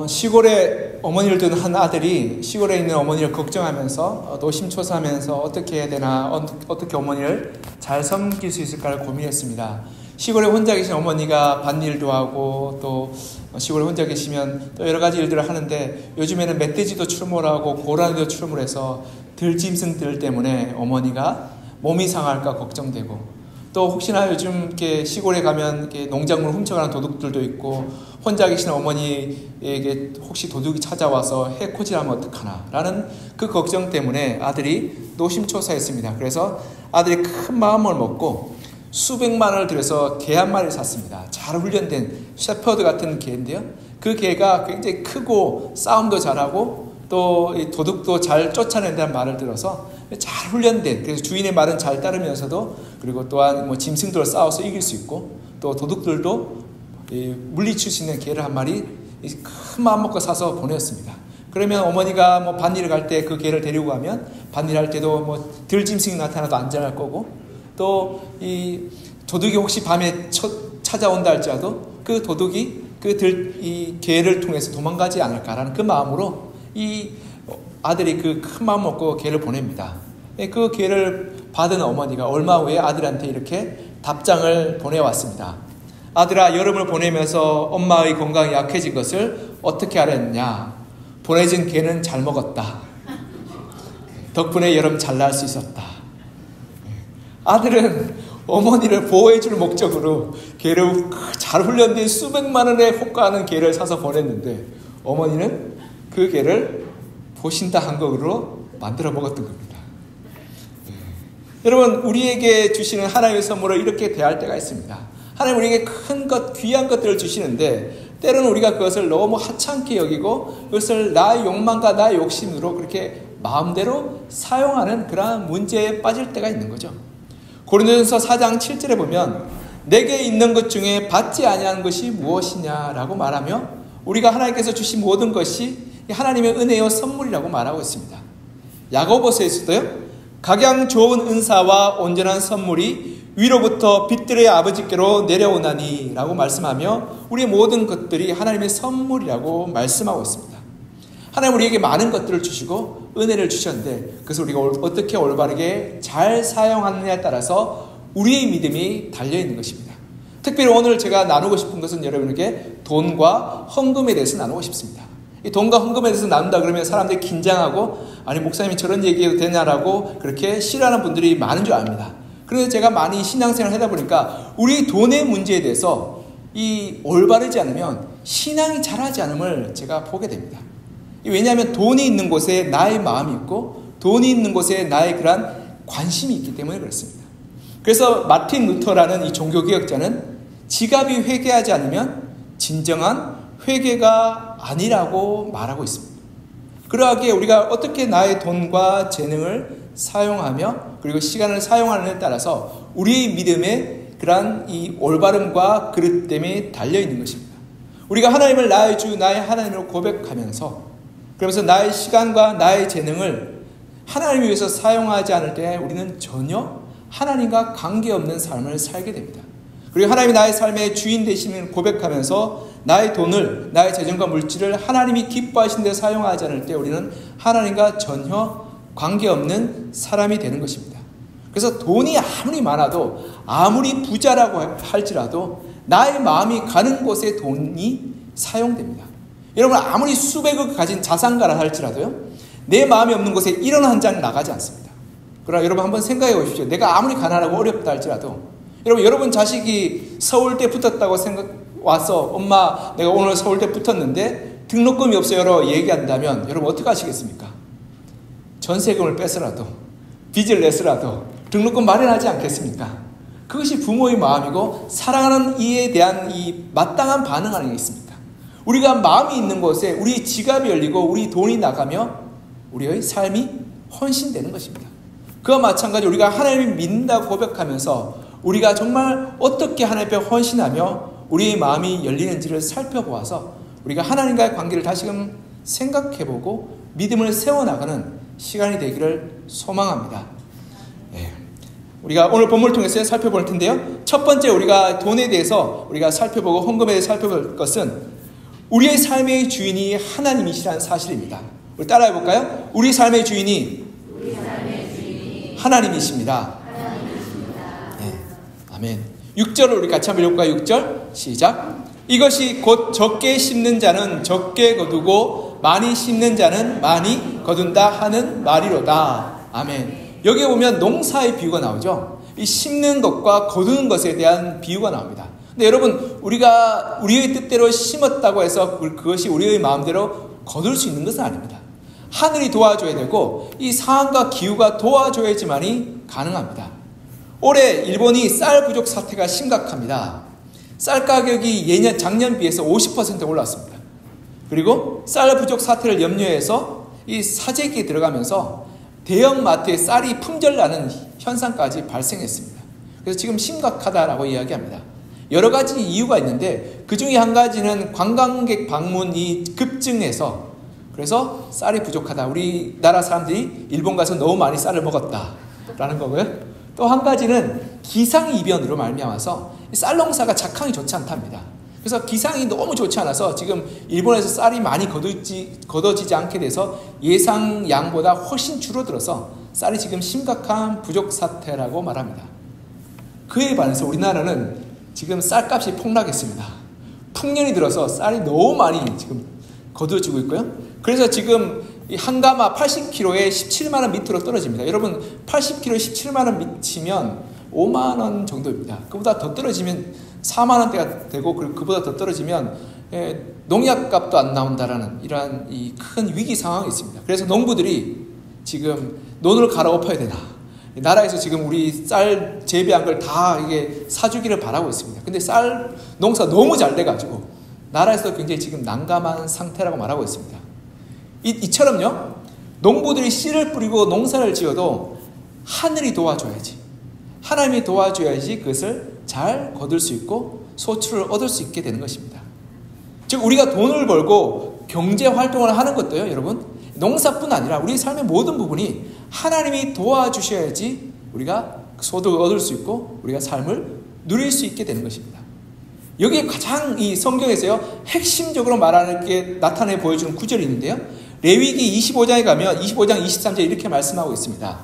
시골에 어머니를 둔 한 아들이 시골에 있는 어머니를 걱정하면서 노심초사하면서 어떻게 해야 되나, 어떻게 어머니를 잘 섬길 수 있을까를 고민했습니다. 시골에 혼자 계신 어머니가 밭일도 하고 또 시골에 혼자 계시면 또 여러 가지 일들을 하는데, 요즘에는 멧돼지도 출몰하고 고라니도 출몰해서 들짐승들 때문에 어머니가 몸이 상할까 걱정되고, 또 혹시나 요즘 이렇게 시골에 가면 이렇게 농작물 훔쳐가는 도둑들도 있고, 혼자 계시는 어머니에게 혹시 도둑이 찾아와서 해코지하면 어떡하나 라는 그 걱정 때문에 아들이 노심초사했습니다. 그래서 아들이 큰 마음을 먹고 수백만 원을 들여서 개 한 마리를 샀습니다. 잘 훈련된 셰퍼드 같은 개인데요, 그 개가 굉장히 크고 싸움도 잘하고 또 도둑도 잘 쫓아낸다는 말을 들어서 잘 훈련된, 그래서 주인의 말은 잘 따르면서도, 그리고 또한 짐승들을 싸워서 이길 수 있고 또 도둑들도 물리칠 수 있는 개를 한 마리 큰 마음 먹고 사서 보냈습니다. 그러면 어머니가 밭일을 갈 때 그 개를 데리고 가면 밭일할 때도 들짐승이 나타나도 안전할 거고, 또 이 도둑이 혹시 밤에 찾아온다 할지라도 그 도둑이 이 개를 통해서 도망가지 않을까라는 그 마음으로 이 아들이 그 큰 마음 먹고 개를 보냅니다. 그 개를 받은 어머니가 얼마 후에 아들한테 이렇게 답장을 보내왔습니다. 아들아, 여름을 보내면서 엄마의 건강이 약해진 것을 어떻게 알았냐? 보내준 개는 잘 먹었다. 덕분에 여름 잘 날 수 있었다. 아들은 어머니를 보호해줄 목적으로 개를 잘 훈련된 수백만 원에 호가하는 개를 사서 보냈는데, 어머니는 그 개를 보신다 한 것으로 만들어 먹었던 겁니다. 여러분, 우리에게 주시는 하나님의 선물을 이렇게 대할 때가 있습니다. 하나님 우리에게 큰 것, 귀한 것들을 주시는데, 때로는 우리가 그것을 너무 하찮게 여기고 그것을 나의 욕망과 나의 욕심으로 그렇게 마음대로 사용하는 그러한 문제에 빠질 때가 있는 거죠. 고린도전서 4장 7절에 보면 내게 있는 것 중에 받지 아니하는 것이 무엇이냐라고 말하며, 우리가 하나님께서 주신 모든 것이 하나님의 은혜요 선물이라고 말하고 있습니다. 야고보서에서도요, 각양 좋은 은사와 온전한 선물이 위로부터 빛들의 아버지께로 내려오나니 라고 말씀하며 우리의 모든 것들이 하나님의 선물이라고 말씀하고 있습니다. 하나님 우리에게 많은 것들을 주시고 은혜를 주셨는데, 그래서 우리가 어떻게 올바르게 잘 사용하느냐에 따라서 우리의 믿음이 달려있는 것입니다. 특별히 오늘 제가 나누고 싶은 것은 여러분에게 돈과 헌금에 대해서 나누고 싶습니다. 이 돈과 헌금에 대해서 나눈다 그러면 사람들이 긴장하고, 아니 목사님이 저런 얘기해도 되냐라고 그렇게 싫어하는 분들이 많은 줄 압니다. 그래서 제가 많이 신앙생활을 하다 보니까 우리 돈의 문제에 대해서 이 올바르지 않으면 신앙이 자라지 않음을 제가 보게 됩니다. 왜냐하면 돈이 있는 곳에 나의 마음이 있고 돈이 있는 곳에 나의 그러한 관심이 있기 때문에 그렇습니다. 그래서 마틴 루터라는 이 종교개혁자는 지갑이 회개하지 않으면 진정한 회개가 아니라고 말하고 있습니다. 그러하기에 우리가 어떻게 나의 돈과 재능을 사용하며 그리고 시간을 사용하느냐에 따라서 우리의 믿음의 그러한 이 올바름과 그릇됨이 달려있는 것입니다. 우리가 하나님을 나의 주, 나의 하나님으로 고백하면서, 그러면서 나의 시간과 나의 재능을 하나님을 위해서 사용하지 않을 때 우리는 전혀 하나님과 관계없는 삶을 살게 됩니다. 그리고 하나님이 나의 삶의 주인 되심을 고백하면서 나의 돈을, 나의 재정과 물질을 하나님이 기뻐하신 데 사용하지 않을 때 우리는 하나님과 전혀 관계없는 사람이 되는 것입니다. 그래서 돈이 아무리 많아도, 아무리 부자라고 할지라도 나의 마음이 가는 곳에 돈이 사용됩니다. 여러분, 아무리 수백억 가진 자산가라 할지라도요, 내 마음이 없는 곳에 1원 한 장 나가지 않습니다. 그러나 여러분 한번 생각해 보십시오. 내가 아무리 가난하고 어렵다 할지라도, 여러분 자식이 서울대 붙었다고 와서 엄마 내가 오늘 서울대 붙었는데 등록금이 없어요 얘기한다면 여러분 어떻게 하시겠습니까? 전세금을 빼서라도 빚을 내서라도 등록금 마련하지 않겠습니까? 그것이 부모의 마음이고 사랑하는 이에 대한 이 마땅한 반응 아니겠습니까? 우리가 마음이 있는 곳에 우리 지갑이 열리고 우리 돈이 나가며 우리의 삶이 헌신되는 것입니다. 그와 마찬가지 우리가 하나님을 믿는다고 고백하면서 우리가 정말 어떻게 하나님 앞에 헌신하며 우리의 마음이 열리는지를 살펴보아서 우리가 하나님과의 관계를 다시금 생각해보고 믿음을 세워나가는 시간이 되기를 소망합니다. 우리가 오늘 본문을 통해서 살펴볼 텐데요. 첫 번째 우리가 돈에 대해서 우리가 살펴보고 헌금에 대해서 살펴볼 것은 우리의 삶의 주인이 하나님이시라는 사실입니다. 우리 따라해 볼까요? 우리 삶의 주인이 하나님이십니다. 네. 아멘. 6절을 우리 같이 한번 읽을까요? 6절 시작. 이것이 곧 적게 심는 자는 적게 거두고 많이 심는 자는 많이 거둔다 하는 말이로다. 아멘. 여기에 보면 농사의 비유가 나오죠. 이 심는 것과 거두는 것에 대한 비유가 나옵니다. 근데 여러분, 우리가 우리의 뜻대로 심었다고 해서 그것이 우리의 마음대로 거둘 수 있는 것은 아닙니다. 하늘이 도와줘야 되고 이 상황과 기후가 도와줘야지만이 가능합니다. 올해 일본이 쌀 부족 사태가 심각합니다. 쌀 가격이 작년 비해서 50% 올랐습니다. 그리고 쌀 부족 사태를 염려해서 이 사재기에 들어가면서 대형 마트에 쌀이 품절나는 현상까지 발생했습니다. 그래서 지금 심각하다라고 이야기합니다. 여러 가지 이유가 있는데 그 중에 한 가지는 관광객 방문이 급증해서 그래서 쌀이 부족하다. 우리나라 사람들이 일본 가서 너무 많이 쌀을 먹었다라는 거고요. 또 한 가지는 기상이변으로 말미암아서 쌀 농사가 작황이 좋지 않답니다. 그래서 기상이 너무 좋지 않아서 지금 일본에서 쌀이 많이 거둬지지 않게 돼서 예상 양보다 훨씬 줄어들어서 쌀이 지금 심각한 부족 사태라고 말합니다. 그에 반해서 우리나라는 지금 쌀값이 폭락했습니다. 풍년이 들어서 쌀이 너무 많이 지금 거둬지고 있고요. 그래서 지금 한 가마 80kg에 17만 원 밑으로 떨어집니다. 여러분 80kg에 17만 원 미치면 5만 원 정도입니다. 그보다 더 떨어지면 4만 원대가 되고 그보다 더 떨어지면 농약값도 안 나온다라는 이러한 이 큰 위기 상황이 있습니다. 그래서 농부들이 지금 논을 갈아엎어야 되나? 나라에서 지금 우리 쌀 재배한 걸 다 이게 사주기를 바라고 있습니다. 근데 쌀 농사 너무 잘 돼가지고 나라에서 굉장히 지금 난감한 상태라고 말하고 있습니다. 이처럼요, 농부들이 씨를 뿌리고 농사를 지어도 하늘이 도와줘야지, 하나님이 도와줘야지 그것을 잘 거둘 수 있고 소출을 얻을 수 있게 되는 것입니다. 즉 우리가 돈을 벌고 경제 활동을 하는 것도요, 여러분, 농사뿐 아니라 우리 삶의 모든 부분이 하나님이 도와주셔야지 우리가 소득을 얻을 수 있고 우리가 삶을 누릴 수 있게 되는 것입니다. 여기에 가장 이 성경에서요 핵심적으로 말하는 게 나타내 보여주는 구절이 있는데요, 레위기 25장에 가면 25장 23절에 이렇게 말씀하고 있습니다.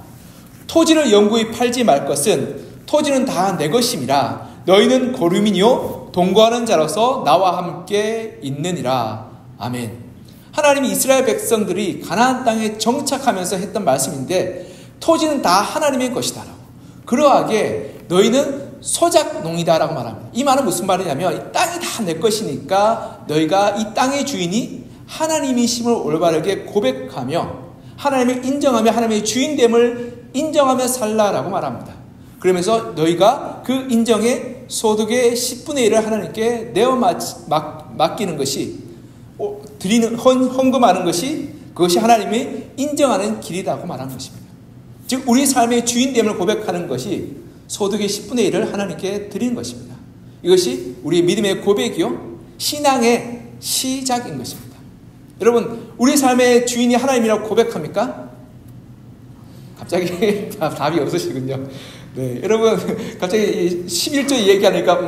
토지를 영구히 팔지 말 것은 토지는 다 내 것임이라. 너희는 거류민이요 동거하는 자로서 나와 함께 있느니라. 아멘. 하나님이 이스라엘 백성들이 가나안 땅에 정착하면서 했던 말씀인데 토지는 다 하나님의 것이다. 그러하게 너희는 소작농이다라고 말합니다. 이 말은 무슨 말이냐면 이 땅이 다 내 것이니까 너희가 이 땅의 주인이 하나님이심을 올바르게 고백하며 하나님을 인정하며 하나님의 주인됨을 인정하며 살라라고 말합니다. 그러면서 너희가 그 인정의 소득의 10분의 1을 하나님께 내어 맡기는 것이 드리는 헌금하는 것이 그것이 하나님이 인정하는 길이라고 말한 것입니다. 즉 우리 삶의 주인됨을 고백하는 것이 소득의 10분의 1을 하나님께 드리는 것입니다. 이것이 우리의 믿음의 고백이요 신앙의 시작인 것입니다. 여러분 우리 삶의 주인이 하나님이라고 고백합니까? 갑자기 답이 없으시군요. 네, 여러분 갑자기 11절 얘기하니까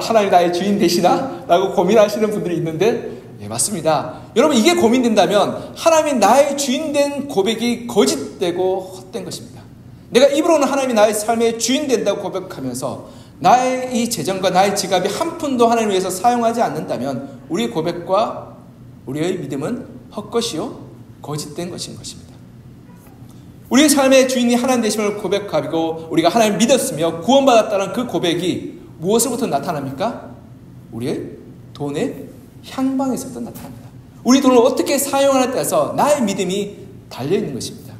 하나님 나의 주인 되시나? 라고 고민하시는 분들이 있는데 네, 맞습니다. 여러분 이게 고민된다면 하나님이 나의 주인 된 고백이 거짓되고 헛된 것입니다. 내가 입으로는 하나님이 나의 삶의 주인 된다고 고백하면서 나의 이 재정과 나의 지갑이 한 푼도 하나님을 위해서 사용하지 않는다면 우리의 고백과 우리의 믿음은 헛것이요 거짓된 것인 것입니다. 우리의 삶의 주인이 하나님 되심을 고백하고 우리가 하나님을 믿었으며 구원받았다는 그 고백이 무엇으로부터 나타납니까? 우리의 돈의 향방에서부터 나타납니다. 우리 돈을 어떻게 사용하느냐에 따라서 나의 믿음이 달려있는 것입니다.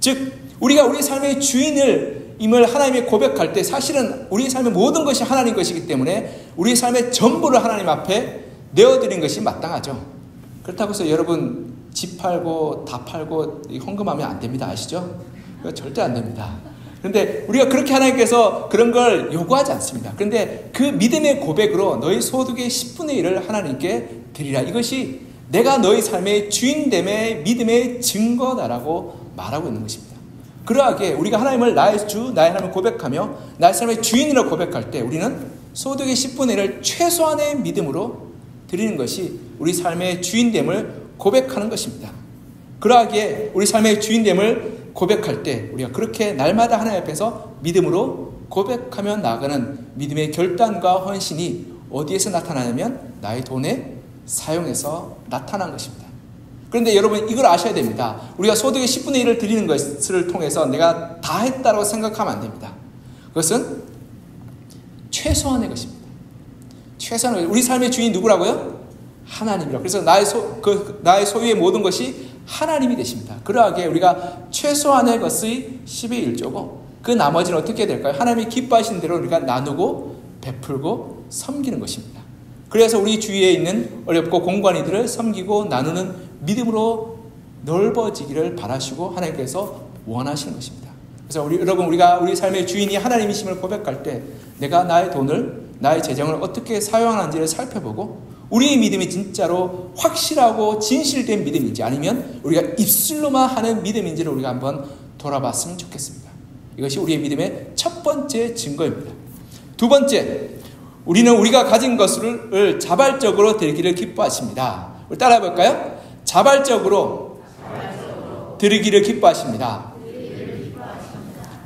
즉 우리가 우리 삶의 주인임을 하나님이 고백할 때 사실은 우리 삶의 모든 것이 하나님 것이기 때문에 우리 삶의 전부를 하나님 앞에 내어드린 것이 마땅하죠. 그렇다고 해서 여러분 집 팔고 다 팔고 헌금하면 안 됩니다. 아시죠? 그거 절대 안 됩니다. 그런데 우리가 그렇게 하나님께서 그런 걸 요구하지 않습니다. 그런데 그 믿음의 고백으로 너희 소득의 10분의 1을 하나님께 드리라. 이것이 내가 너희 삶의 주인됨의 믿음의 증거다라고 말하고 있는 것입니다. 그러하게 우리가 하나님을 나의 주, 나의 하나님을 고백하며 나의 삶의 주인이라고 고백할 때 우리는 소득의 10분의 1을 최소한의 믿음으로 드리는 것이 우리 삶의 주인됨을 고백하는 것입니다. 그러하기에 우리 삶의 주인됨을 고백할 때 우리가 그렇게 날마다 하나님 앞에서 믿음으로 고백하며 나아가는 믿음의 결단과 헌신이 어디에서 나타나냐면 나의 돈의 사용에서 나타난 것입니다. 그런데 여러분 이걸 아셔야 됩니다. 우리가 소득의 10분의 1을 드리는 것을 통해서 내가 다 했다고 생각하면 안 됩니다. 그것은 최소한의 것입니다. 최소한의 것. 우리 삶의 주인이 누구라고요? 하나님이라고. 그래서 나의 소유의 모든 것이 하나님이 되십니다. 그러하기에 우리가 최소한의 것의 10의 1조고 그 나머지는 어떻게 될까요? 하나님이 기뻐하시는 대로 우리가 나누고 베풀고 섬기는 것입니다. 그래서 우리 주위에 있는 어렵고 공고한 이들을 섬기고 나누는 믿음으로 넓어지기를 바라시고 하나님께서 원하시는 것입니다. 그래서 우리가 우리 삶의 주인이 하나님이심을 고백할 때 내가 나의 돈을, 나의 재정을 어떻게 사용하는지를 살펴보고 우리의 믿음이 진짜로 확실하고 진실된 믿음인지 아니면 우리가 입술로만 하는 믿음인지를 우리가 한번 돌아봤으면 좋겠습니다. 이것이 우리의 믿음의 첫 번째 증거입니다. 두 번째, 우리는 우리가 가진 것을 자발적으로 드리기를 기뻐하십니다. 우리 따라해 볼까요? 자발적으로 드리기를 기뻐하십니다.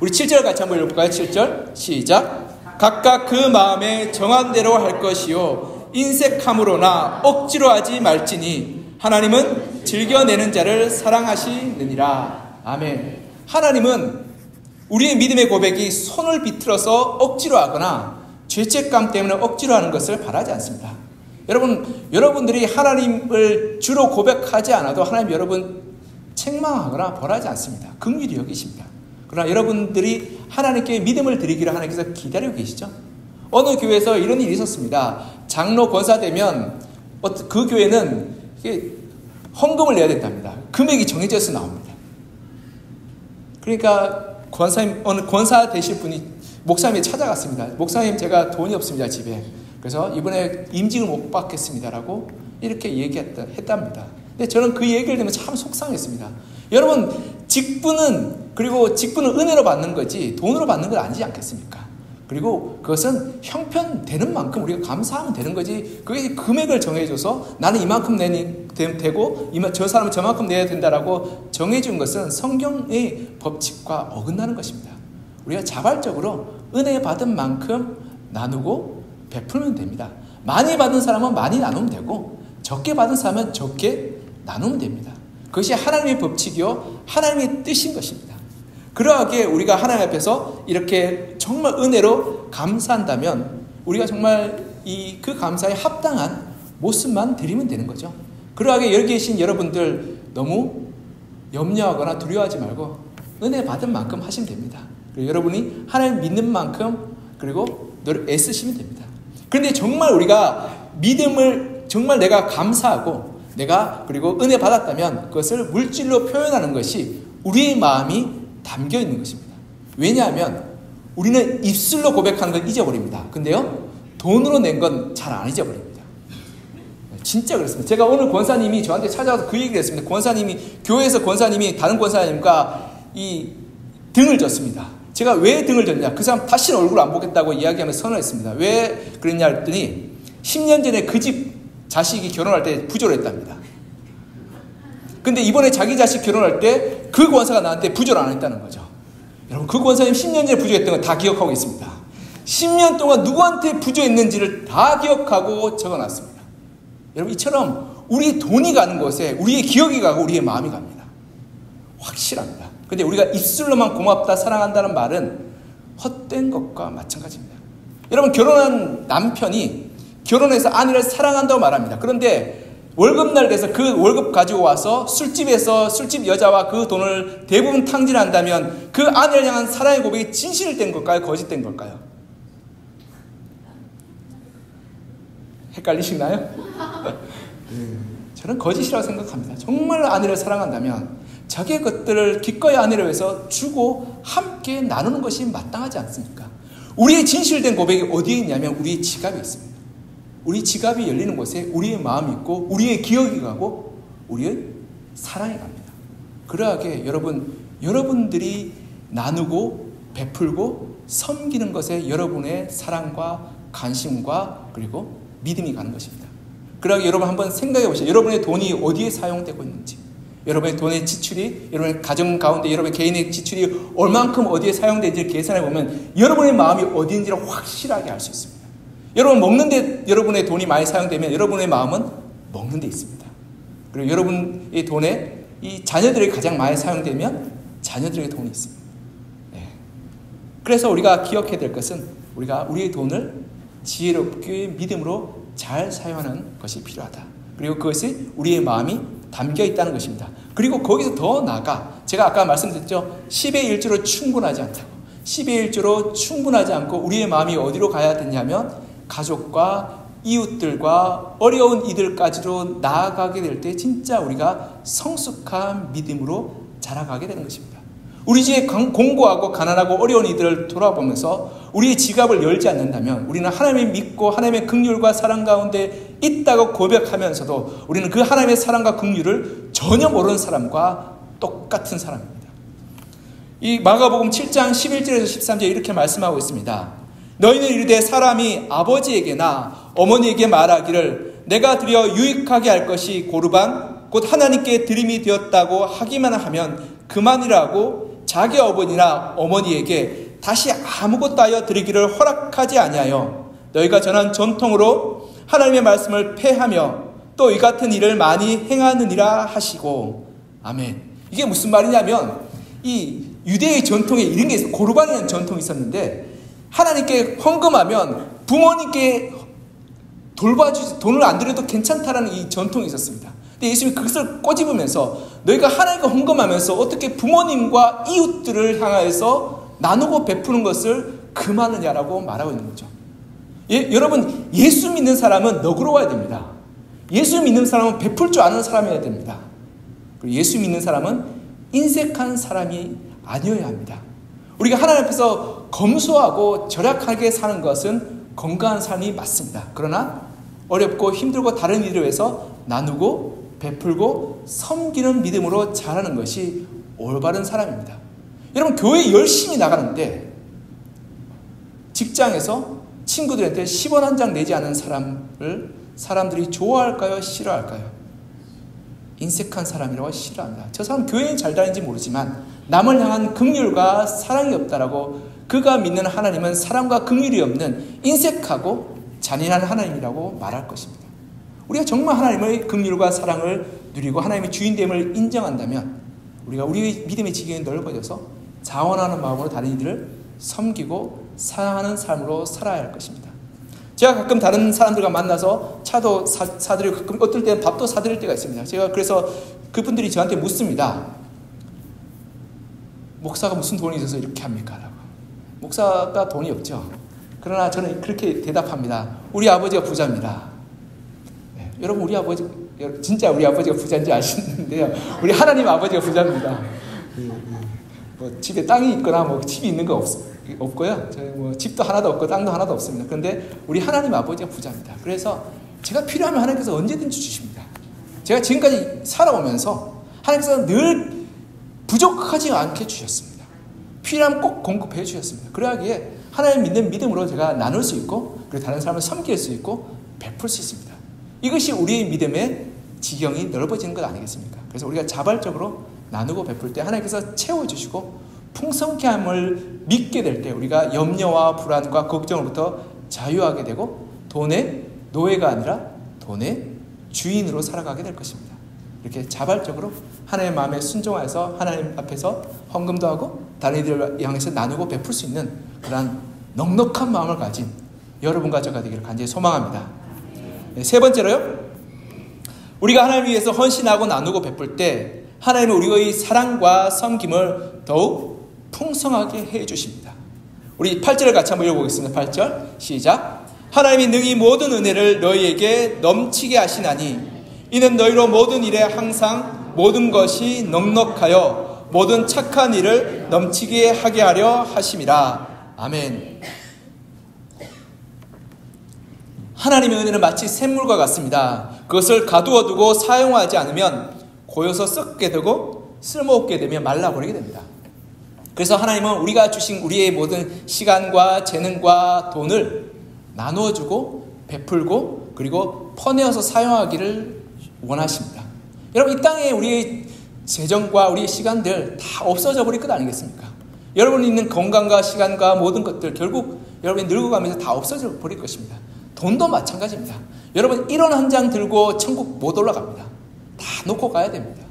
우리 7절 같이 한번 읽어볼까요? 7절 시작. 각각 그 마음에 정한 대로 할 것이요 인색함으로나 억지로 하지 말지니 하나님은 즐겨내는 자를 사랑하시느니라. 아멘. 하나님은 우리의 믿음의 고백이 손을 비틀어서 억지로 하거나 죄책감 때문에 억지로 하는 것을 바라지 않습니다. 여러분들이 하나님을 주로 고백하지 않아도 하나님 여러분 책망하거나 벌하지 않습니다. 긍휼히 여기십니다. 그러나 여러분들이 하나님께 믿음을 드리기를 하나님께서 기다리고 계시죠. 어느 교회에서 이런 일이 있었습니다. 장로 권사 되면 그 교회는 헌금을 내야 된답니다. 금액이 정해져서 나옵니다. 그러니까 어느 권사 되실 분이 목사님이 찾아갔습니다. 목사님 제가 돈이 없습니다 집에. 그래서 이번에 임직을 못 받겠습니다라고 이렇게 얘기했답니다. 근데 저는 그 얘기를 들으면 참 속상했습니다. 여러분 직분은 은혜로 받는 거지 돈으로 받는 건 아니지 않겠습니까? 그리고 그것은 형편되는 만큼 우리가 감사하면 되는 거지 그게 금액을 정해줘서 나는 이만큼 내면 되고 저 사람은 저만큼 내야 된다라고 정해준 것은 성경의 법칙과 어긋나는 것입니다. 우리가 자발적으로 은혜 받은 만큼 나누고 베풀면 됩니다. 많이 받은 사람은 많이 나누면 되고 적게 받은 사람은 적게 나누면 됩니다. 그것이 하나님의 법칙이요 하나님의 뜻인 것입니다. 그러하기에 우리가 하나님 앞에서 이렇게 정말 은혜로 감사한다면 우리가 정말 그 감사에 합당한 모습만 드리면 되는 거죠. 그러하기에 여기 계신 여러분들 너무 염려하거나 두려워하지 말고 은혜 받은 만큼 하시면 됩니다. 그리고 여러분이 하나님 믿는 만큼 그리고 애쓰시면 됩니다. 그런데 정말 우리가 믿음을 정말 내가 감사하고 그리고 은혜 받았다면 그것을 물질로 표현하는 것이 우리의 마음이 담겨 있는 것입니다. 왜냐하면 우리는 입술로 고백하는 건 잊어버립니다. 근데요 돈으로 낸 건 잘 안 잊어버립니다. 진짜 그렇습니다. 제가 오늘 권사님이 저한테 찾아와서 그 얘기를 했습니다. 교회에서 권사님이 다른 권사님과 이 등을 졌습니다. 제가 왜 등을 졌냐? 그 사람 다시는 얼굴 안 보겠다고 이야기하면서 선언했습니다. 왜 그랬냐 했더니 10년 전에 그 집 자식이 결혼할 때 부조를 했답니다. 근데 이번에 자기 자식 결혼할 때 그 권사가 나한테 부조를 안 했다는 거죠. 여러분 그 권사님 10년 전에 부조했던 건 다 기억하고 있습니다. 10년 동안 누구한테 부조했는지를 다 기억하고 적어놨습니다. 여러분 이처럼 우리 돈이 가는 곳에 우리의 기억이 가고 우리의 마음이 갑니다. 확실합니다. 근데 우리가 입술로만 고맙다 사랑한다는 말은 헛된 것과 마찬가지입니다. 여러분 결혼한 남편이 결혼해서 아내를 사랑한다고 말합니다. 그런데 월급날 돼서 그 월급 가지고 와서 술집에서 술집 여자와 그 돈을 대부분 탕진한다면 그 아내를 향한 사랑의 고백이 진실된 걸까요? 거짓된 걸까요? 헷갈리시나요? 저는 거짓이라고 생각합니다. 정말 아내를 사랑한다면 자기의 것들을 기꺼이 아내를 위해서 주고 함께 나누는 것이 마땅하지 않습니까? 우리의 진실된 고백이 어디에 있냐면 우리의 지갑에 있습니다. 우리 지갑이 열리는 곳에 우리의 마음이 있고 우리의 기억이 가고 우리의 사랑이 갑니다. 그러하게 여러분들이 나누고 베풀고 섬기는 것에 여러분의 사랑과 관심과 그리고 믿음이 가는 것입니다. 그러기 여러분 한번 생각해 보세요. 여러분의 돈이 어디에 사용되고 있는지, 여러분의 돈의 지출이, 여러분의 가정 가운데 여러분의 개인의 지출이 얼만큼 어디에 사용되는지를 계산해 보면 여러분의 마음이 어디인지를 확실하게 알 수 있습니다. 여러분 먹는데 여러분의 돈이 많이 사용되면 여러분의 마음은 먹는 데 있습니다. 그리고 여러분의 돈에 이 자녀들에게 가장 많이 사용되면 자녀들에게 돈이 있습니다. 네. 그래서 우리가 기억해야 될 것은 우리가 우리의 돈을 지혜롭게 믿음으로 잘 사용하는 것이 필요하다. 그리고 그것이 우리의 마음이 담겨 있다는 것입니다. 그리고 거기서 더 나아가 제가 아까 말씀드렸죠. 10의 1조로 충분하지 않다고. 10의 1조로 충분하지 않고 우리의 마음이 어디로 가야 되냐면 가족과 이웃들과 어려운 이들까지로 나아가게 될 때 진짜 우리가 성숙한 믿음으로 자라가게 되는 것입니다. 우리 집에 공고하고 가난하고 어려운 이들을 돌아보면서 우리의 지갑을 열지 않는다면 우리는 하나님을 믿고 하나님의 긍휼과 사랑 가운데 있다고 고백하면서도 우리는 그 하나님의 사랑과 긍휼을 전혀 모르는 사람과 똑같은 사람입니다. 이 마가복음 7장 11절에서 13절에 이렇게 말씀하고 있습니다. 너희는 이르되 사람이 아버지에게나 어머니에게 말하기를 내가 드려 유익하게 할 것이 고르반 곧 하나님께 드림이 되었다고 하기만 하면 그만이라고 자기 어머니나 어머니에게 다시 아무것도 하여 드리기를 허락하지 아니하여 너희가 전한 전통으로 하나님의 말씀을 폐하며 또 이 같은 일을 많이 행하느니라 하시고. 아멘. 이게 무슨 말이냐면 이 유대의 전통에 이런 게 있어요. 고르반이라는 전통이 있었는데 하나님께 헌금하면 부모님께 돌봐주지 돈을 안 드려도 괜찮다라는 이 전통이 있었습니다. 근데 예수님이 그것을 꼬집으면서 너희가 하나님께 헌금하면서 어떻게 부모님과 이웃들을 향하여서 나누고 베푸는 것을 금하느냐라고 말하고 있는 거죠. 여러분 예수 믿는 사람은 너그러워야 됩니다. 예수 믿는 사람은 베풀 줄 아는 사람이어야 됩니다. 그리고 예수 믿는 사람은 인색한 사람이 아니어야 합니다. 우리가 하나님 앞에서 검소하고 절약하게 사는 것은 건강한 삶이 맞습니다. 그러나 어렵고 힘들고 다른 이들을 위해서 나누고 베풀고 섬기는 믿음으로 자라는 것이 올바른 사람입니다. 여러분 교회 열심히 나가는데 직장에서 친구들한테 10원 한 장 내지 않은 사람을 사람들이 좋아할까요? 싫어할까요? 인색한 사람이라고 싫어합니다. 저 사람 교회에 잘 다니는지 모르지만 남을 향한 긍휼과 사랑이 없다라고 그가 믿는 하나님은 사랑과 긍휼이 없는 인색하고 잔인한 하나님이라고 말할 것입니다. 우리가 정말 하나님의 긍휼과 사랑을 누리고 하나님의 주인됨을 인정한다면 우리가 우리의 믿음의 지경이 넓어져서 자원하는 마음으로 다른 이들을 섬기고 사랑하는 삶으로 살아야 할 것입니다. 제가 가끔 다른 사람들과 만나서 차도 사드리고 가끔 어떨 때는 밥도 사드릴 때가 있습니다. 제가 그래서 그분들이 저한테 묻습니다. 목사가 무슨 돈이 있어서 이렇게 합니까? 라고. 목사가 돈이 없죠. 그러나 저는 그렇게 대답합니다. 우리 아버지가 부자입니다. 네, 여러분 우리 아버지 진짜 우리 아버지가 부자인지 아시는데요. 우리 하나님 아버지가 부자입니다. 뭐 집에 땅이 있거나 뭐 집이 있는 거 없고요. 저희 뭐 집도 하나도 없고 땅도 하나도 없습니다. 그런데 우리 하나님 아버지가 부자입니다. 그래서 제가 필요하면 하나님께서 언제든지 주십니다. 제가 지금까지 살아오면서 하나님께서 늘 부족하지 않게 주셨습니다. 필요하면 꼭 공급해 주셨습니다. 그러하기에 하나님 믿는 믿음으로 제가 나눌 수 있고 그리고 다른 사람을 섬길 수 있고 베풀 수 있습니다. 이것이 우리의 믿음의 지경이 넓어지는 것 아니겠습니까? 그래서 우리가 자발적으로 나누고 베풀 때 하나님께서 채워주시고 풍성케 함을 믿게 될 때 우리가 염려와 불안과 걱정으로부터 자유하게 되고 돈의 노예가 아니라 돈의 주인으로 살아가게 될 것입니다. 이렇게 자발적으로 하나님의 마음에 순종하여서 하나님 앞에서 헌금도 하고 다른 이들을 향해서 나누고 베풀 수 있는 그러한 넉넉한 마음을 가진 여러분과 저가 되기를 간절히 소망합니다. 네, 세 번째로요. 우리가 하나님을 위해서 헌신하고 나누고 베풀 때 하나님은 우리의 사랑과 섬김을 더욱 풍성하게 해주십니다. 우리 8절을 같이 한번 읽어보겠습니다. 8절 시작. 하나님이 능히 모든 은혜를 너희에게 넘치게 하시나니 이는 너희로 모든 일에 항상 모든 것이 넉넉하여 모든 착한 일을 넘치게 하게 하려 하심이라. 아멘. 하나님의 은혜는 마치 샘물과 같습니다. 그것을 가두어 두고 사용하지 않으면 고여서 썩게 되고 쓸모없게 되면 말라버리게 됩니다. 그래서 하나님은 우리가 주신 우리의 모든 시간과 재능과 돈을 나누어주고 베풀고 그리고 퍼내어서 사용하기를 원하십니다. 여러분, 이 땅에 우리의 재정과 우리의 시간들 다 없어져 버릴 것 아니겠습니까? 여러분이 있는 건강과 시간과 모든 것들 결국 여러분이 늙어가면서 다 없어져 버릴 것입니다. 돈도 마찬가지입니다. 여러분 1원 한 장 들고 천국 못 올라갑니다. 다 놓고 가야 됩니다.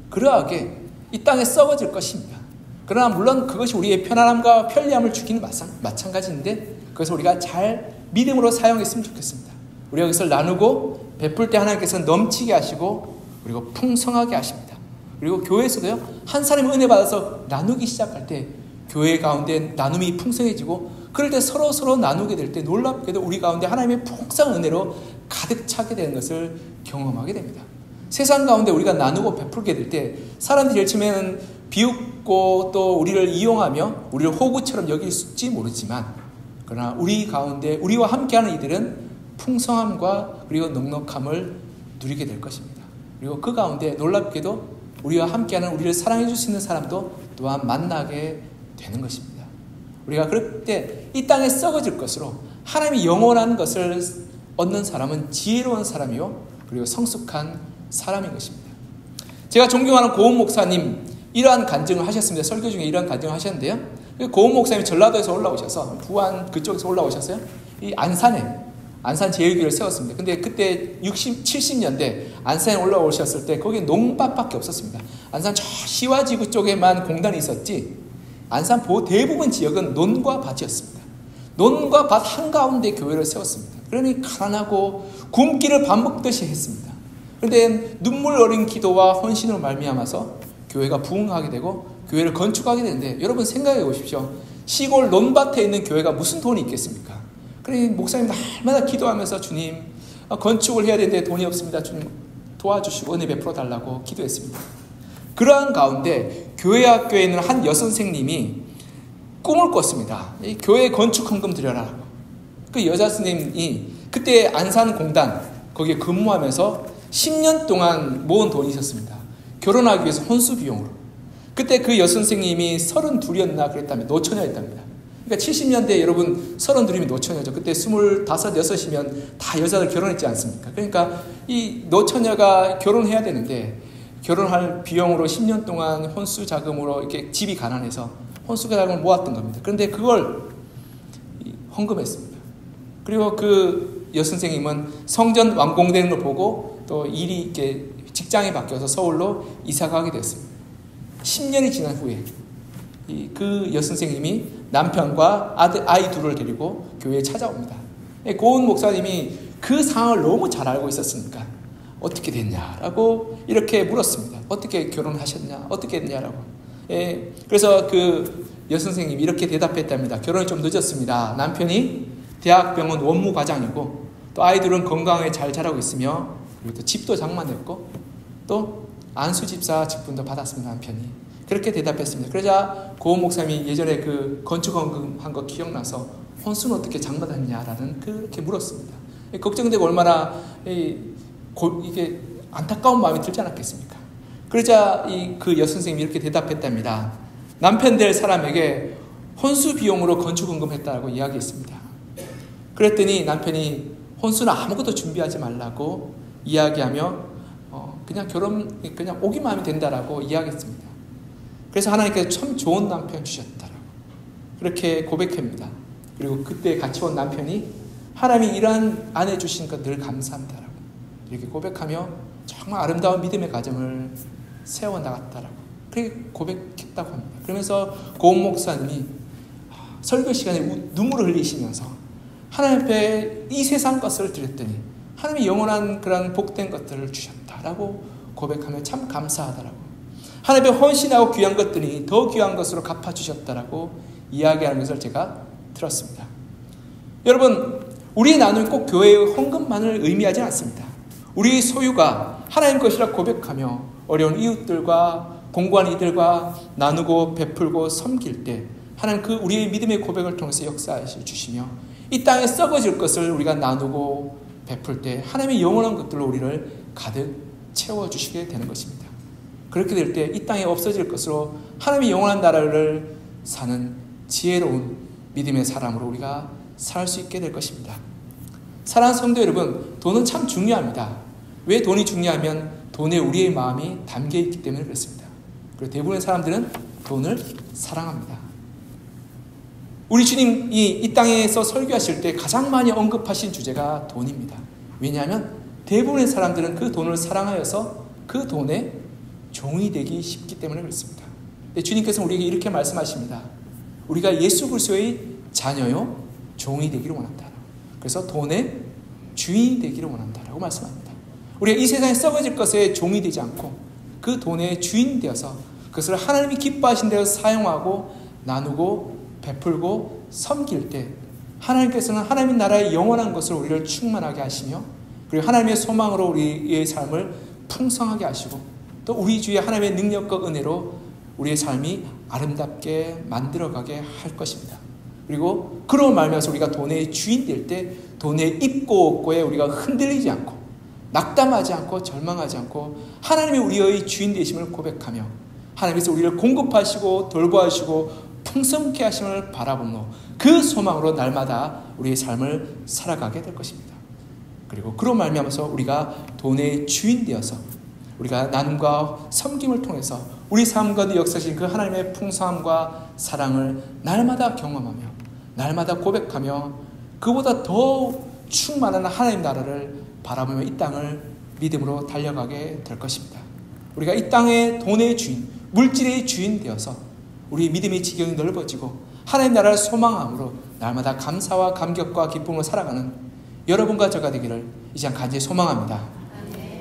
그러하게 이 땅에 썩어질 것입니다. 그러나 물론 그것이 우리의 편안함과 편리함을 주기는 마찬가지인데 그것을 우리가 잘 믿음으로 사용했으면 좋겠습니다. 우리가 그것을 나누고 베풀 때 하나님께서 넘치게 하시고 그리고 풍성하게 하십니다. 그리고 교회에서도요, 한 사람이 은혜 받아서 나누기 시작할 때 교회 가운데 나눔이 풍성해지고 그럴 때 서로 나누게 될 때 놀랍게도 우리 가운데 하나님의 풍성한 은혜로 가득 차게 되는 것을 경험하게 됩니다. 세상 가운데 우리가 나누고 베풀게 될 때 사람들이 제일 처음에는 비웃고 또 우리를 이용하며 우리를 호구처럼 여길지 모르지만 그러나 우리 가운데 우리와 함께하는 이들은 풍성함과 그리고 넉넉함을 누리게 될 것입니다. 그리고 그 가운데 놀랍게도 우리와 함께하는 우리를 사랑해 줄 수 있는 사람도 또한 만나게 되는 것입니다. 우리가 그럴 때 이 땅에 썩어질 것으로 하나님이 영원한 것을 얻는 사람은 지혜로운 사람이요 그리고 성숙한 사람인 것입니다. 제가 존경하는 고은 목사님 이러한 간증을 하셨습니다. 설교 중에 이러한 간증을 하셨는데요. 고은 목사님이 전라도에서 올라오셔서 부안 그쪽에서 올라오셨어요. 이 안산 제일교회를 세웠습니다. 근데 그때 60, 70년대 안산에 올라오셨을 때 거기 농밭밖에 없었습니다. 안산 저 시와지구 쪽에만 공단이 있었지 안산 대부분 지역은 논과 밭이었습니다. 논과 밭 한가운데 교회를 세웠습니다. 그러니 가난하고 굶기를 밥 먹듯이 했습니다. 그런데 눈물 어린 기도와 헌신으로 말미암아서 교회가 부흥하게 되고 교회를 건축하게 되는데 여러분 생각해 보십시오. 시골 논밭에 있는 교회가 무슨 돈이 있겠습니까? 그러니 목사님 날마다 기도하면서 주님 건축을 해야 되는데 돈이 없습니다. 주님 도와주시고 은혜 베풀어 달라고 기도했습니다. 그러한 가운데 교회 학교에 있는 한 여선생님이 꿈을 꿨습니다. 이 교회 건축 헌금 드려라. 그 여자 선생님이 그때 안산공단 거기에 근무하면서 10년 동안 모은 돈이 있었습니다. 결혼하기 위해서 혼수 비용으로. 그때 그 여선생님이 32이었나 그랬다며 노처녀였답니다. 그러니까 70년대 여러분 32이면 노처녀죠. 그때 25, 6이면 다 여자들 결혼했지 않습니까? 그러니까 이 노처녀가 결혼해야 되는데 결혼할 비용으로 10년 동안 혼수 자금으로 이렇게 집이 가난해서 혼수 자금을 모았던 겁니다. 그런데 그걸 헌금했습니다. 그리고 그 여선생님은 성전 완공되는 걸 보고 또 일이 이렇게 직장이 바뀌어서 서울로 이사 가게 됐습니다. 10년이 지난 후에 그 여선생님이 남편과 아이 둘을 데리고 교회에 찾아옵니다. 고은 목사님이 그 상황을 너무 잘 알고 있었으니까 어떻게 됐냐라고 이렇게 물었습니다. 어떻게 결혼하셨냐? 어떻게 했냐라고. 그래서 그 여선생님이 이렇게 대답했답니다. 결혼이 좀 늦었습니다. 남편이 대학병원 원무과장이고 또 아이들은 건강하게 잘 자라고 있으며 그리고 또 집도 장만했고 또 안수집사 직분도 받았습니다. 남편이. 그렇게 대답했습니다. 그러자 고은 목사님이 예전에 그 건축헌금 한 거 기억나서 혼수는 어떻게 장만했냐라는 그렇게 물었습니다. 걱정되고 얼마나 이게 안타까운 마음이 들지 않았겠습니까? 그러자 그 여선생님이 이렇게 대답했답니다. 남편 될 사람에게 혼수 비용으로 건축헌금했다고 이야기했습니다. 그랬더니 남편이 혼수는 아무것도 준비하지 말라고 이야기하며 그냥 오기만 하면 된다라고 이야기했습니다. 그래서 하나님께서 참 좋은 남편 주셨다라고 그렇게 고백합니다. 그리고 그때 같이 온 남편이 하나님이 이러한 아내 주신 것 늘 감사합니다라고 이렇게 고백하며 정말 아름다운 믿음의 가정을 세워나갔다라고 그렇게 고백했다고 합니다. 그러면서 고은 목사님이 설교 시간에 눈물을 흘리시면서 하나님 앞에 이 세상 것을 드렸더니 하나님이 영원한 그런 복된 것들을 주셨다라고 고백하며 참 감사하다라고 하나님의 헌신하고 귀한 것들이 더 귀한 것으로 갚아주셨다라고 이야기하는 것을 제가 들었습니다. 여러분, 우리의 나눔이 꼭 교회의 헌금만을 의미하지 않습니다. 우리의 소유가 하나님 것이라 고백하며 어려운 이웃들과 공고한 이들과 나누고 베풀고 섬길 때 하나님 그 우리의 믿음의 고백을 통해서 역사하실 주시며 이 땅에 썩어질 것을 우리가 나누고 베풀 때 하나님의 영원한 것들로 우리를 가득 채워주시게 되는 것입니다. 그렇게 될 때 이 땅에 없어질 것으로 하나님의 영원한 나라를 사는 지혜로운 믿음의 사람으로 우리가 살 수 있게 될 것입니다. 사랑하는 성도 여러분, 돈은 참 중요합니다. 왜 돈이 중요하면 돈에 우리의 마음이 담겨 있기 때문에 그렇습니다. 그리고 대부분의 사람들은 돈을 사랑합니다. 우리 주님이 이 땅에서 설교하실 때 가장 많이 언급하신 주제가 돈입니다. 왜냐하면 대부분의 사람들은 그 돈을 사랑하여서 그 돈에 종이 되기 쉽기 때문에 그렇습니다. 주님께서는 우리에게 이렇게 말씀하십니다. 우리가 예수 그리스도의 자녀요 종이 되기를 원한다. 그래서 돈의 주인이 되기를 원한다라고 말씀합니다. 우리가 이 세상에 썩어질 것에 종이 되지 않고 그 돈의 주인 되어서 그것을 하나님이 기뻐하신 대로 사용하고 나누고 베풀고 섬길 때 하나님께서는 하나님의 나라의 영원한 것을 우리를 충만하게 하시며 그리고 하나님의 소망으로 우리의 삶을 풍성하게 하시고 또 우리 주위에 하나님의 능력과 은혜로 우리의 삶이 아름답게 만들어가게 할 것입니다. 그리고 그로 말미암아서 우리가 돈의 주인 될 때 돈의 있고 없고에 우리가 흔들리지 않고 낙담하지 않고 절망하지 않고 하나님이 우리의 주인 되심을 고백하며 하나님께서 우리를 공급하시고 돌보아주시고 풍성케 하심을 바라보며 그 소망으로 날마다 우리의 삶을 살아가게 될 것입니다. 그리고 그로 말미암아서 우리가 돈의 주인 되어서 우리가 나눔과 섬김을 통해서 우리 삶 가운데 역사하신 그 하나님의 풍성함과 사랑을 날마다 경험하며 날마다 고백하며 그보다 더 충만한 하나님 나라를 바라보며 이 땅을 믿음으로 달려가게 될 것입니다. 우리가 이 땅의 돈의 주인, 물질의 주인 되어서 우리 믿음의 지경이 넓어지고 하나님 나라를 소망함으로 날마다 감사와 감격과 기쁨으로 살아가는 여러분과 저가 되기를 이 시간 간절히 소망합니다.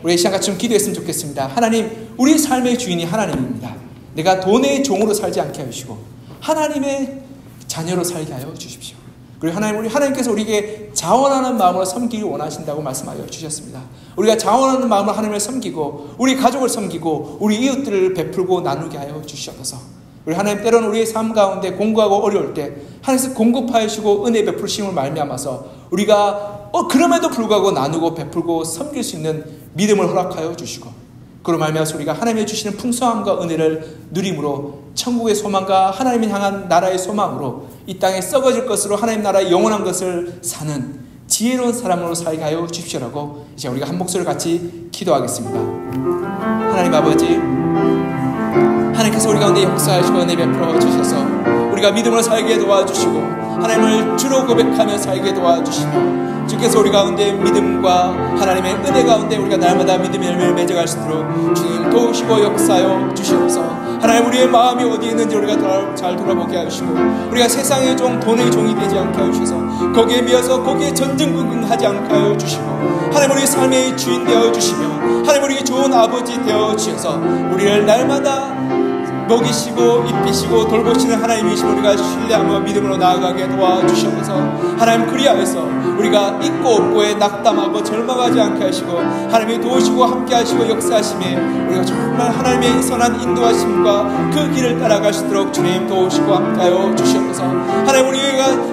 우리 이 시간 같이 좀 기도했으면 좋겠습니다. 하나님, 우리 삶의 주인이 하나님입니다. 내가 돈의 종으로 살지 않게 하시고 하나님의 자녀로 살게 하여 주십시오. 그리고 하나님께서 우리에게 자원하는 마음으로 섬기기 원하신다고 말씀하여 주셨습니다. 우리가 자원하는 마음으로 하나님을 섬기고 우리 가족을 섬기고 우리 이웃들을 베풀고 나누게 하여 주시옵소서. 우리 하나님 때로는 우리의 삶 가운데 공부하고 어려울 때 하나님께서 공급하여 주시고 은혜 베푸심을 말미암아서 우리가 그럼에도 불구하고 나누고 베풀고 섬길 수 있는 믿음을 허락하여 주시고 그로 말미암아서 우리가 하나님이 주시는 풍성함과 은혜를 누림으로 천국의 소망과 하나님을 향한 나라의 소망으로 이 땅에 썩어질 것으로 하나님 나라의 영원한 것을 사는 지혜로운 사람으로 살게 하여 주십시오라고 이제 우리가 한 목소리를 같이 기도하겠습니다. 하나님 아버지, 하나님께서 우리 가운데 역사하시고 은혜 베풀어 주셔서 우리가 믿음으로 살게 도와주시고 하나님을 주로 고백하며 살게 도와주시며 주께서 우리 가운데 믿음과 하나님의 은혜 가운데 우리가 날마다 믿음의 열매를 맺어갈 수 있도록 주님 도우시고 역사하여 주시옵소서. 하나님, 우리의 마음이 어디에 있는지 우리가 잘 돌아보게 하시고 우리가 세상의 종, 돈의 종이 되지 않게 하셔서 거기에 미어서 거기에 전등긍긍하지 않게 하여 주시고 하나님, 우리의 삶의 주인 되어 주시며 하나님, 우리에게 좋은 아버지 되어 주셔서 우리를 날마다 먹이시고 입히시고 돌보시는 하나님이시면 우리가 신뢰하며 믿음으로 나아가게 도와주시옵소서. 하나님, 그리하여서 우리가 있고 없고에 낙담하고 절망하지 않게 하시고 하나님이 도우시고 함께 하시고 역사하심에 우리가 정말 하나님의 선한 인도하심과 그 길을 따라갈 수 있도록 주님 도우시고 함께하여 주시옵소서. 하나님,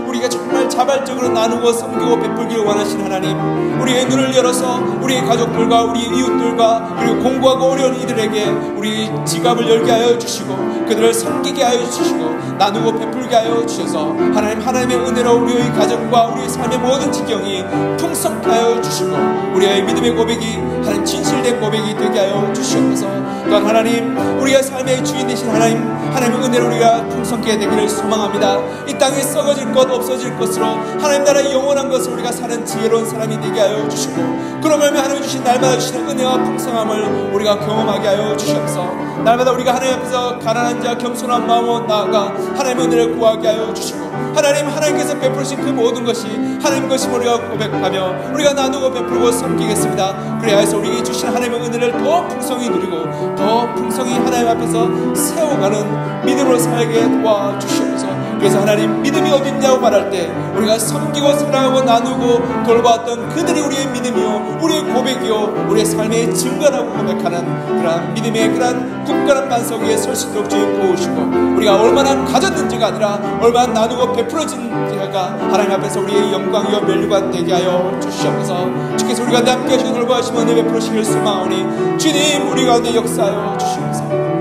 우리가 정말 자발적으로 나누고 섬기고 베풀기를 원하시는 하나님, 우리의 눈을 열어서 우리의 가족들과 우리 이웃들과 그리고 공부하고 어려운 이들에게 우리 지갑을 열게 하여 주시고 그들을 섬기게 하여 주시고 나누고 베풀게 하여 주셔서 하나님의 은혜로 우리의 가정과 우리의 삶의 모든 지경이 풍성케 하여 주시고 우리의 믿음의 고백이 하나님 진실된 고백이 되게 하여 주시옵소서. 또한 하나님, 우리의 삶의 주인 되신 하나님의 은혜로 우리가 풍성케 되기를 소망합니다. 이 땅에 썩어질 것 없어질 것으로 하나님 나라의 영원한 것을 우리가 사는 지혜로운 사람이 되게 하여 주시고 그러면 하나님 주신 날마다 주시는 은혜와 풍성함을 우리가 경험하게 하여 주시옵소서. 날마다 우리가 하나님 앞에서 가난한 자 겸손한 마음으로 나아가 하나님의 은혜를 구하게 하여 주시고 하나님께서 베푸신 그 모든 것이 하나님 것임을 우리가 고백하며 우리가 나누고 베풀고 섬기겠습니다. 그래야해서 우리에게 주신 하나님의 은혜를 더 풍성히 누리고 더 풍성히 하나님 앞에서 세워가는 믿음으로 살게 도와주시옵소서. 그래서 하나님, 믿음이 어딨냐고 말할 때 우리가 섬기고 사랑하고 나누고 돌보았던 그들이 우리의 믿음이요 우리의 고백이요 우리의 삶의 증거라고 고백하는 그러한 믿음의 그러한 굳건한 반석 위에 설 수 있도록 주님 도우시고 우리가 얼마나 가졌는지가 아니라 얼마나 나누고 베풀어진지가 하나님 앞에서 우리의 영광이요 면류관 되게 하여 주시옵소서. 주께서 우리가 함께 하시고 돌보시며 은혜 베풀으시길 소망하오니 주님, 우리 가운데 역사하여 주시옵소서.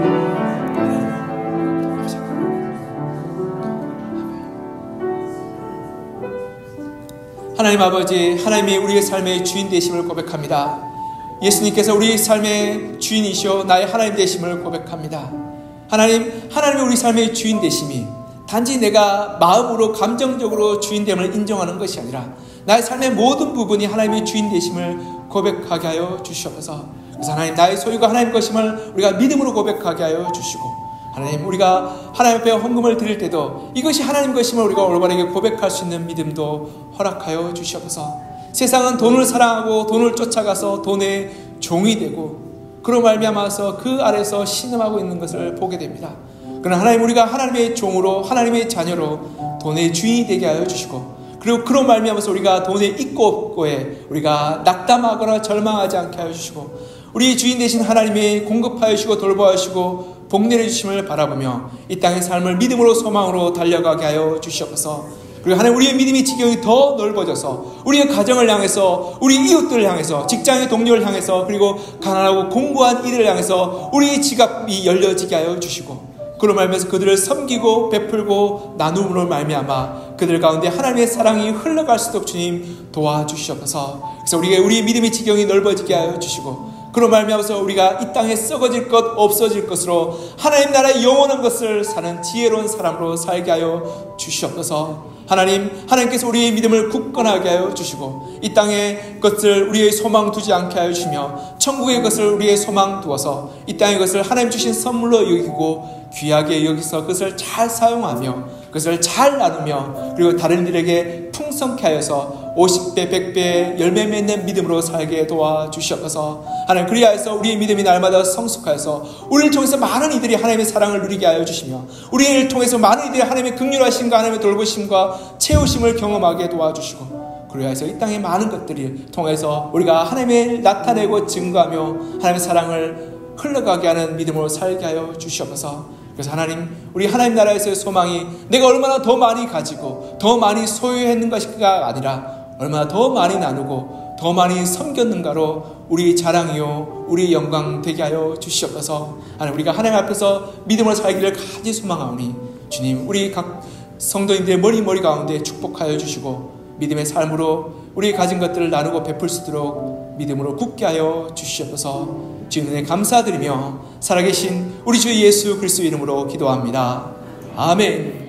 하나님 아버지, 하나님이 우리의 삶의 주인 되심을 고백합니다. 예수님께서 우리 삶의 주인이시오 나의 하나님 되심을 고백합니다. 하나님이 우리 삶의 주인 되심이 단지 내가 마음으로 감정적으로 주인됨을 인정하는 것이 아니라 나의 삶의 모든 부분이 하나님의 주인 되심을 고백하게 하여 주시옵소서. 그래서 하나님, 나의 소유가 하나님 것임을 우리가 믿음으로 고백하게 하여 주시고, 하나님, 우리가 하나님 앞에 헌금을 드릴 때도 이것이 하나님 것임을 우리가 올바르게 고백할 수 있는 믿음도 허락하여 주시옵소서. 세상은 돈을 사랑하고 돈을 쫓아가서 돈의 종이 되고 그로 말미암아서 그 아래서 신음하고 있는 것을 보게 됩니다. 그러나 하나님, 우리가 하나님의 종으로, 하나님의 자녀로 돈의 주인이 되게 하여 주시고, 그리고 그로 말미암아서 우리가 돈에 있고 없고에 우리가 낙담하거나 절망하지 않게 하여 주시고, 우리 주인 되신 하나님이 공급하여 주시고 돌보아 주시고 복내려 주심을 바라보며 이 땅의 삶을 믿음으로 소망으로 달려가게 하여 주시옵소서. 그리고 하나님, 우리의 믿음의 지경이 더 넓어져서 우리의 가정을 향해서, 우리 이웃들을 향해서, 직장의 동료를 향해서, 그리고 가난하고 공고한 이들을 향해서 우리의 지갑이 열려지게 하여 주시고, 그로 말미암아서 그들을 섬기고 베풀고 나눔으로 말미암아 그들 가운데 하나님의 사랑이 흘러갈 수 있도록 주님 도와주시옵소서. 그래서 우리의 믿음의 지경이 넓어지게 하여 주시고, 그로 말미암아서 우리가 이 땅에 썩어질 것 없어질 것으로 하나님 나라의 영원한 것을 사는 지혜로운 사람으로 살게 하여 주시옵소서. 하나님께서 우리의 믿음을 굳건하게 하여 주시고 이 땅의 것을 우리의 소망 두지 않게 하여 주시며 천국의 것을 우리의 소망 두어서 이 땅의 것을 하나님 주신 선물로 여기고 귀하게 여기서 그것을 잘 사용하며 그것을 잘 나누며 그리고 다른 이들에게 풍성케 하여서 50배 100배 열매 맺는 믿음으로 살게 도와주시옵소서. 하나님, 그리하여서 우리의 믿음이 날마다 성숙하여서 우리를 통해서 많은 이들이 하나님의 사랑을 누리게 하여 주시며 우리를 통해서 많은 이들이 하나님의 긍휼하심과 하나님의 돌보심과 채우심을 경험하게 도와주시고, 그리하여서 이 땅의 많은 것들을 통해서 우리가 하나님을 나타내고 증거하며 하나님의 사랑을 흘러가게 하는 믿음으로 살게 하여 주시옵소서. 그래서 하나님, 우리 하나님 나라에서의 소망이 내가 얼마나 더 많이 가지고 더 많이 소유했는 것인가 아니라 얼마나 더 많이 나누고 더 많이 섬겼는가로 우리 자랑이요 우리 영광 되게 하여 주시옵소서. 하나님, 우리가 하나님 앞에서 믿음으로 살기를 간절히 소망하오니 주님, 우리 각 성도님들의 머리 가운데 축복하여 주시고 믿음의 삶으로 우리 가진 것들을 나누고 베풀 수 있도록 믿음으로 굳게 하여 주시옵소서. 주님 은혜 감사드리며 살아계신 우리 주 예수 그리스도 이름으로 기도합니다. 아멘.